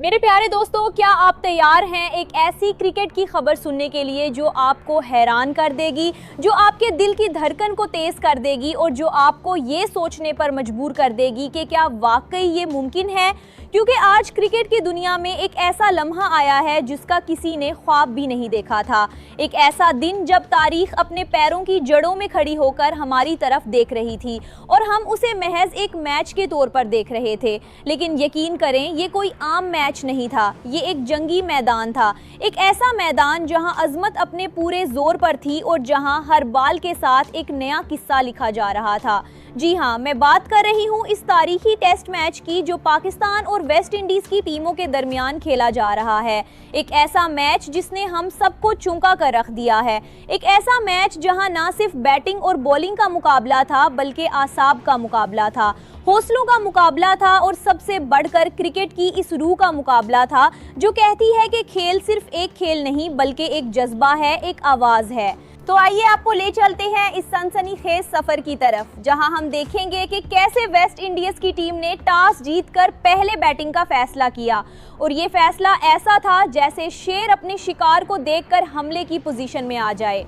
मेरे प्यारे दोस्तों, क्या आप तैयार हैं एक ऐसी क्रिकेट की खबर सुनने के लिए जो आपको हैरान कर देगी, जो आपके दिल की धड़कन को तेज कर देगी और जो आपको ये सोचने पर मजबूर कर देगी कि क्या वाकई ये मुमकिन है। क्योंकि आज क्रिकेट की दुनिया में एक ऐसा लम्हा आया है जिसका किसी ने ख्वाब भी नहीं देखा था। एक ऐसा दिन जब तारीख अपने पैरों की जड़ों में खड़ी होकर हमारी तरफ देख रही थी और हम उसे महज एक मैच के तौर पर देख रहे थे। लेकिन यकीन करें, ये कोई आम मैच नहीं था, ये एक जंगी मैदान था। एक ऐसा मैदान जहां अजमत अपने पूरे जोर पर थी और जहां हर बाल के साथ एक नया किस्सा लिखा जा रहा था। जी हाँ, मैं बात कर रही हूँ इस तारीखी टेस्ट मैच की जो पाकिस्तान और वेस्ट इंडीज की टीमों के दरमियान खेला जा रहा है। एक ऐसा मैच जिसने हम सबको चौंका कर रख दिया है। एक ऐसा मैच जहां ना सिर्फ बैटिंग और बॉलिंग का मुकाबला था बल्कि आसाब का मुकाबला था, हौसलों का मुकाबला था और सबसे बढ़कर क्रिकेट की इस रूह का मुकाबला था जो कहती है कि खेल सिर्फ एक खेल नहीं बल्कि एक जज्बा है, एक आवाज़ है। तो आइए आपको ले चलते हैं इस सनसनीखेज सफर की तरफ, जहां हम देखेंगे कि कैसे वेस्ट इंडीज की टीम ने टॉस जीतकर पहले बैटिंग का फैसला किया। और ये फैसला ऐसा था जैसे शेर अपने शिकार को देखकर हमले की पोजीशन में आ जाए।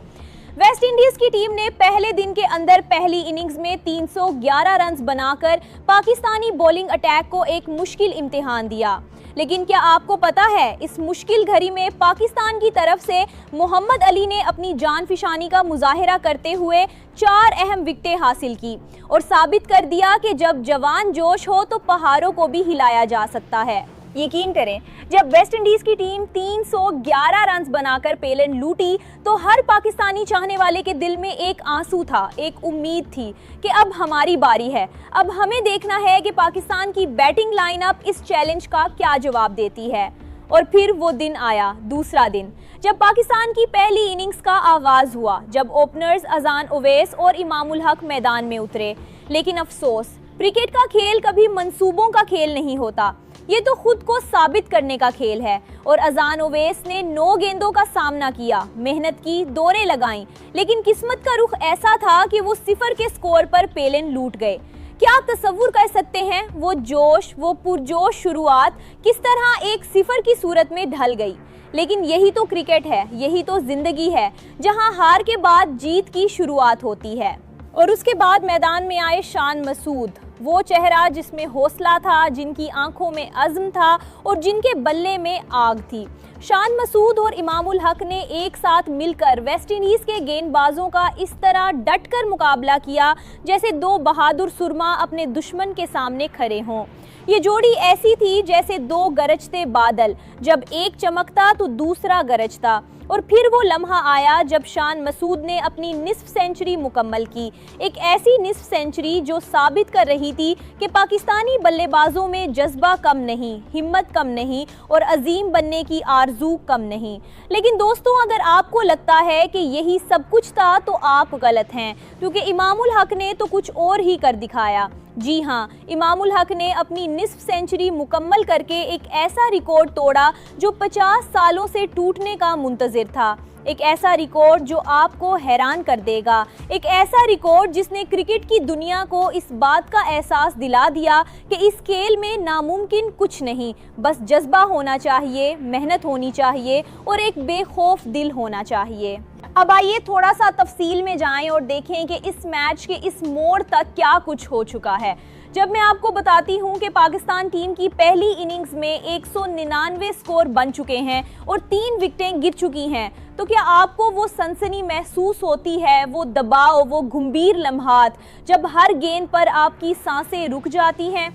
वेस्ट इंडीज की टीम ने पहले दिन के अंदर पहली इनिंग्स में 311 रन्स बनाकर पाकिस्तानी बॉलिंग अटैक को एक मुश्किल इम्तिहान दिया। लेकिन क्या आपको पता है, इस मुश्किल घड़ी में पाकिस्तान की तरफ से मोहम्मद अली ने अपनी जान फिशानी का मुजाहिरा करते हुए 4 अहम विकेटें हासिल की और साबित कर दिया कि जब जवान जोश हो तो पहाड़ों को भी हिलाया जा सकता है। यकीन करें, जब वेस्ट इंडीज की टीम 311 रन्स बनाकर पेलन लूटी तो हर पाकिस्तानी चाहने वाले के दिल में एक आंसू था, एक उम्मीद थी कि अब हमारी बारी है। अब हमें देखना है कि पाकिस्तान की बैटिंग लाइनअप इस चैलेंज का क्या जवाब देती है। और फिर वो दिन आया, दूसरा दिन, जब पाकिस्तान की पहली इनिंग्स का आगाज हुआ, जब ओपनर्स अजान ओवैस और इमामुल हक मैदान में उतरे। लेकिन अफसोस, क्रिकेट का खेल कभी मंसूबों का खेल नहीं होता, ये तो खुद को साबित करने का खेल है। और अजान ओवैस ने 9 गेंदों का सामना किया, मेहनत की, दौड़ें लगाईं, लेकिन किस्मत का रुख ऐसा था कि वो 0 के स्कोर पर पेलन लूट गए। क्या आप तसव्वुर कर सकते हैं वो जोश, वो पुरजोश शुरुआत किस तरह एक 0 की सूरत में ढल गई। लेकिन यही तो क्रिकेट है, यही तो जिंदगी है, जहां हार के बाद जीत की शुरुआत होती है। और उसके बाद मैदान में आए शान मसूद, वो चेहरा जिसमें हौसला था, जिनकी आंखों में अज़्म था और जिनके बल्ले में आग थी। शान मसूद और इमामुल हक ने एक साथ मिलकर वेस्ट इंडीज के गेंदबाजों का इस तरह डटकर मुकाबला किया जैसे 2 बहादुर सुरमा अपने दुश्मन के सामने खड़े हों। ये जोड़ी ऐसी थी जैसे 2 गरजते बादल, जब एक चमकता तो दूसरा गरजता। और फिर वो लम्हा आया जब शान मसूद ने अपनी निस्फ सेंचुरी मुकम्मल की, एक ऐसी निस्फ सेंचुरी जो साबित कर रही थी कि पाकिस्तानी बल्लेबाजों में जज्बा कम नहीं, हिम्मत कम नहीं और अजीम बनने की आरजू कम नहीं। लेकिन दोस्तों, अगर आपको लगता है कि यही सब कुछ था तो आप गलत हैं, क्योंकि इमामुल हक ने तो कुछ और ही कर दिखाया। जी हाँ, इमामुल हक ने अपनी निस्फ सेंचुरी मुकम्मल करके एक ऐसा रिकॉर्ड तोड़ा जो 50 सालों से टूटने का मुंतज़िर था। एक ऐसा रिकॉर्ड जो आपको हैरान कर देगा, एक ऐसा रिकॉर्ड जिसने क्रिकेट की दुनिया को इस बात का एहसास दिला दिया कि इस खेल में नामुमकिन कुछ नहीं, बस जज्बा होना चाहिए, मेहनत होनी चाहिए और एक बेखौफ दिल होना चाहिए। अब आइए थोड़ा सा तफसील में जाएं और देखें कि इस मैच के इस मोड़ तक क्या कुछ हो चुका है। जब मैं आपको बताती हूं कि पाकिस्तान टीम की पहली इनिंग्स में 199 स्कोर बन चुके हैं और 3 विकेटें गिर चुकी हैं, तो क्या आपको वो सनसनी महसूस होती है, वो दबाव, वो गंभीर लम्हात जब हर गेंद पर आपकी सांसें रुक जाती हैं।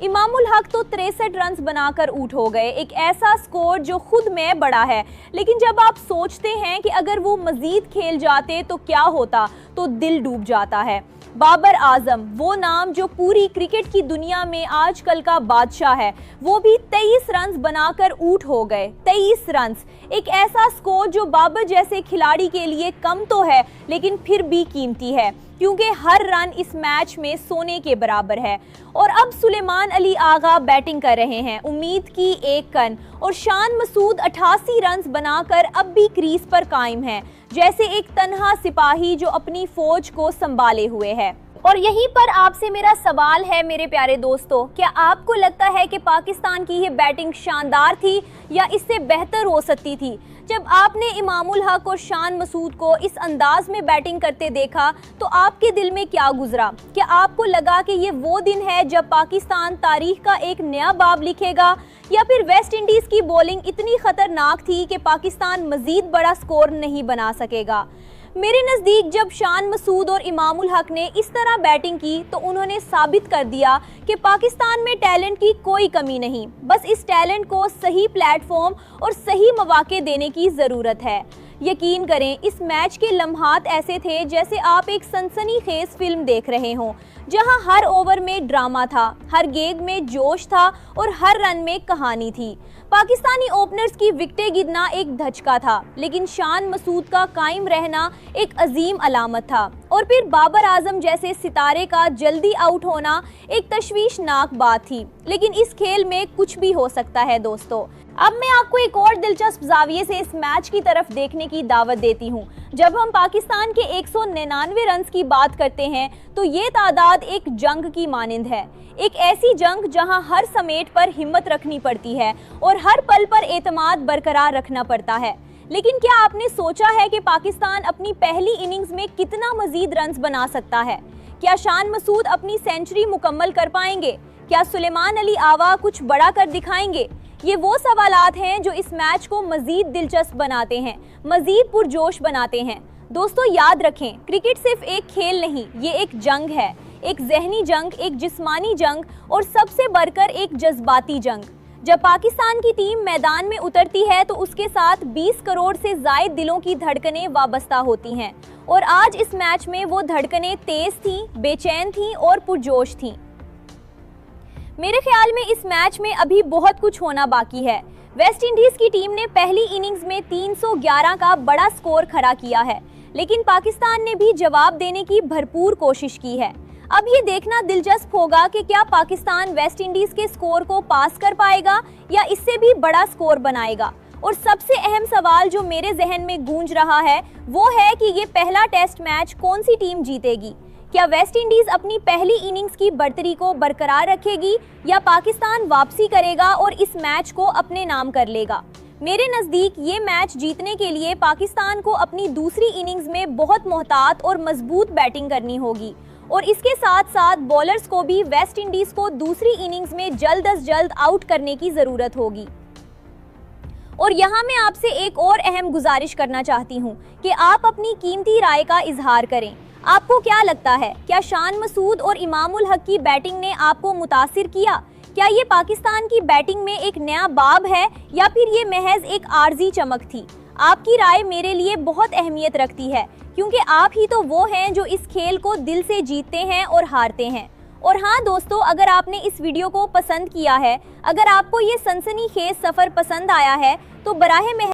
इमामुल हक तो 63 रन्स बनाकर आउट हो गए, एक ऐसा स्कोर जो खुद में बड़ा है। लेकिन जब आप सोचते हैं कि अगर वो मजीद खेल जाते तो क्या होता, तो दिल डूब जाता है। बाबर आजम, वो नाम जो पूरी क्रिकेट की दुनिया में आजकल का बादशाह है, वो भी 23 रन्स बनाकर आउट हो गए। 23 रन्स, एक ऐसा स्कोर जो बाबर जैसे खिलाड़ी के लिए कम तो है लेकिन फिर भी कीमती है, क्योंकि हर रन इस मैच में सोने के बराबर है। और अब सुलेमान अली आगा बैटिंग कर रहे हैं, उम्मीद की एक कन, और शान मसूद 88 रन्स बनाकर अब भी क्रीज पर कायम है, जैसे एक तन्हा सिपाही जो अपनी फौज को संभाले हुए है। اور یہیں پر آپ سے میرا سوال ہے میرے پیارے دوستو، کیا آپ کو لگتا ہے کہ پاکستان کی یہ بیٹنگ شاندار تھی یا اس سے بہتر ہو سکتی تھی؟ جب آپ نے امام الحق اور شان مسعود کو اس انداز میں بیٹنگ کرتے دیکھا تو آپ کے دل میں کیا گزرا؟ کیا آپ کو لگا کہ یہ وہ دن ہے جب پاکستان تاریخ کا ایک نیا باب لکھے گا، یا پھر ویسٹ انڈیز کی بولنگ اتنی خطرناک تھی کہ پاکستان مزید بڑا سکور نہیں بنا سکے گا؟ میرے نزدیک جب شان مسعود اور امام الحق نے اس طرح بیٹنگ کی تو انہوں نے ثابت کر دیا کہ پاکستان میں ٹیلنٹ کی کوئی کمی نہیں، بس اس ٹیلنٹ کو صحیح پلیٹ فارم اور صحیح مواقع دینے کی ضرورت ہے۔ یقین کریں اس میچ کے لمحات ایسے تھے جیسے آپ ایک سنسنی خیز فلم دیکھ رہے ہوں، جہاں ہر اوور میں ڈرامہ تھا، ہر گیند میں جوش تھا اور ہر رن میں کہانی تھی۔ پاکستانی اوپنرز کی وکٹیں گرنا ایک دھچکا تھا، لیکن شان مسعود کا قائم رہنا ایک عظیم علامت تھا، اور پھر بابر اعظم جیسے ستارے کا جلدی آؤٹ ہونا ایک تشویشناک بات تھی۔ لیکن اس کھیل میں کچھ بھی ہو سکتا ہے دوستو۔ اب میں آپ کو ایک اور دلچسپ زاویے سے اس میچ کی طرف دیکھنے کی دعوت دیتی ہوں۔ جب ہم پاکستان کے 199 رنز کی بات کرتے ہیں تو یہ تعداد ایک جنگ کی مانند ہے، ایک ایسی جنگ جہاں ہر سمیٹ پر ہمت رکھنی پڑتی ہے اور ہر پل پر اعتماد برقرار رکھنا پڑتا ہے۔ لیکن کیا آپ نے سوچا ہے کہ پاکستان اپنی پہلی اننگز میں کتنا مزید رنز بنا سکتا ہے؟ کیا شان مسعود اپنی سینچری مکمل کر پائیں گے؟ کیا سلیمان علی آوا کچھ بڑا کر دکھائیں گے؟ یہ وہ سوالات ہیں جو اس میچ کو مزید دلچسپ بناتے ہیں، مزید پرجوش بناتے ہیں۔ دوستو یاد رکھیں، کرکٹ صرف ایک کھیل نہیں، یہ ایک جنگ ہے، ایک ذہنی جنگ، ایک جسمانی جنگ اور سب سے بڑھ کر ایک جذباتی جنگ۔ جب پاکستان کی ٹیم میدان میں اترتی ہے تو اس کے ساتھ 20 کروڑ سے زائد دلوں کی دھڑکنیں وابستہ ہوتی ہیں، اور آج اس میچ میں وہ دھڑکنیں تیز تھیں، بے چین تھیں اور پرجوش تھیں۔ میرے خیال میں اس میچ میں ابھی بہت کچھ ہونا باقی ہے۔ ویسٹ انڈیز کی ٹیم نے پہلی اننگز میں 311 کا بڑا سکور کھڑا کیا ہے، لیکن پاکستان نے بھی جواب دینے کی بھرپور کوشش کی ہے۔ اب یہ دیکھنا دلچسپ ہوگا کہ کیا پاکستان ویسٹ انڈیز کے سکور کو پاس کر پائے گا یا اس سے بھی بڑا سکور بنائے گا۔ اور سب سے اہم سوال جو میرے ذہن میں گونج رہا ہے وہ ہے کہ یہ پہلا ٹیسٹ میچ کون سی ٹیم جیتے گی؟ کیا ویسٹ انڈیز اپنی پہلی اننگز کی برتری کو برقرار رکھے گی یا پاکستان واپسی کرے گا اور اس میچ کو اپنے نام کر لے گا؟ میرے نزدیک یہ میچ جیتنے کے لیے پاکستان کو اپنی دوسری اننگز میں بہت محتاط اور مضبوط بیٹنگ کرنی ہوگی، اور اس کے ساتھ ساتھ بولرز کو بھی ویسٹ انڈیز کو دوسری اننگز میں جلد از جلد آؤٹ کرنے کی ضرورت ہوگی۔ اور یہاں میں آپ سے ایک اور اہم گزارش کرنا چاہتی ہوں کہ آپ اپنی قیمتی رائے کا اظہار کریں۔ آپ کو کیا لگتا ہے؟ کیا شان مسعود اور امام الحق کی بیٹنگ نے آپ کو متاثر کیا؟ کیا یہ پاکستان کی بیٹنگ میں ایک نیا باب ہے یا پھر یہ محض ایک عارضی چمک تھی؟ آپ کی رائے میرے لیے بہت اہمیت رکھتی ہے، کیونکہ آپ ہی تو وہ ہیں جو اس کھیل کو دل سے جیتتے ہیں اور ہارتے ہیں۔ اور ہاں دوستو، اگر آپ نے اس ویڈیو کو پسند کیا ہے، اگر آپ کو یہ سنسنی خیز سفر پسند آیا ہے تو براہ